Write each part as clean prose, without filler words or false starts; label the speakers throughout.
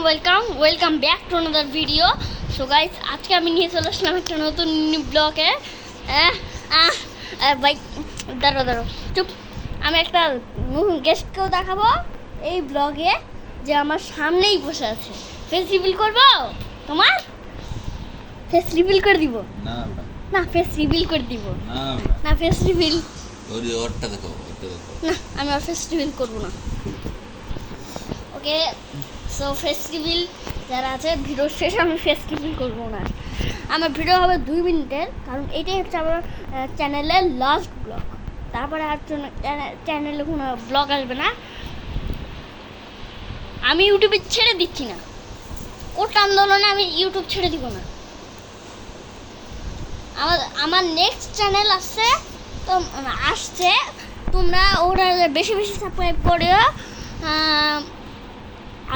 Speaker 1: Welcome back to another video. So guys, আজকে আমি নিয়ে চলে আসলাম একটা নতুন ব্লগে। ভাই দাঁড়ো চুপ। আমি একটা গেস্টকেও দেখাবো এই ব্লগে, যে আমার সামনেই বসে আছে। ফেস রিভিল করবো? তোমার ফেস রিভিল করে দিব? না ফেস রিভিল করে দিব না ফেস রিভিল না, আমি আর ফেস রিভিল করবো না। ওকে, সো ফেস রিভিল যারা আছে ভিডিও শেষে আমি ফেস রিভিল করবো না। আমার ভিডিও হবে 2 মিনিটের, কারণ এটাই হচ্ছে আমার চ্যানেলের লাস্ট ব্লগ। তারপরে আর চ্যানেলে কোনো ব্লগ আসবে না। আমি ইউটিউবে ছেড়ে দিচ্ছি না, কোট আন্দোলনে আমি ইউটিউব ছেড়ে দিব না। আমার নেক্সট চ্যানেল আসছে, তো তোমরা ওরা বেশি সাবস্ক্রাইব করিও।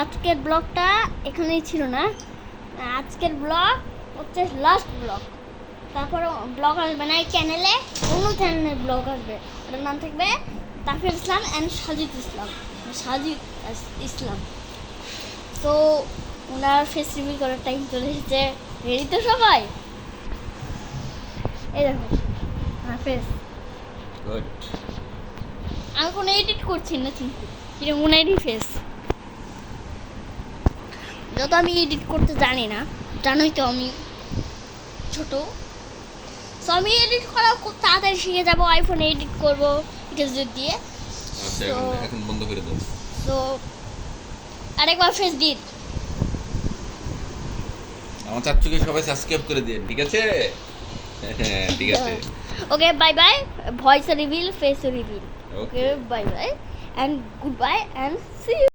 Speaker 1: আজকের ব্লগটা এখানেই ছিল না, আজকের ব্লগ হচ্ছে লাস্ট ব্লগ। তারপরে ব্লগ আসবে না এই চ্যানেলে, অন্য চ্যানেলের ব্লগ আসবে। ওটার নাম থাকবে তাফির ইসলাম অ্যান্ড সাজিদ ইসলাম। তো ওনার ফেস রিভিল করার টাইম চলে এসেছে। রেডি তো সবাই? এই দেখো আমার ফেস। আমি কোনো এডিট করছি না, কিন্তু এটা ওনারই ফেস। যত আমি এডিট করতে জানি না, জানোই তো আমি ছোট। সো আমি এডিট করা খুব তাড়াতাড়ি শিখে যাবো, আইফোনে এডিট করবো ফিচার দিয়ে।
Speaker 2: এখন বন্ধ করে দাও।
Speaker 1: তো আরেকবার ফেস দিন।
Speaker 2: আমার চাচুকে সবাই সাবস্ক্রাইব করে দিন, ঠিক আছে? হ্যাঁ ঠিক আছে।
Speaker 1: Okay, bye bye. Voice reveal, face reveal.
Speaker 2: Okay,
Speaker 1: bye bye and good bye and see you.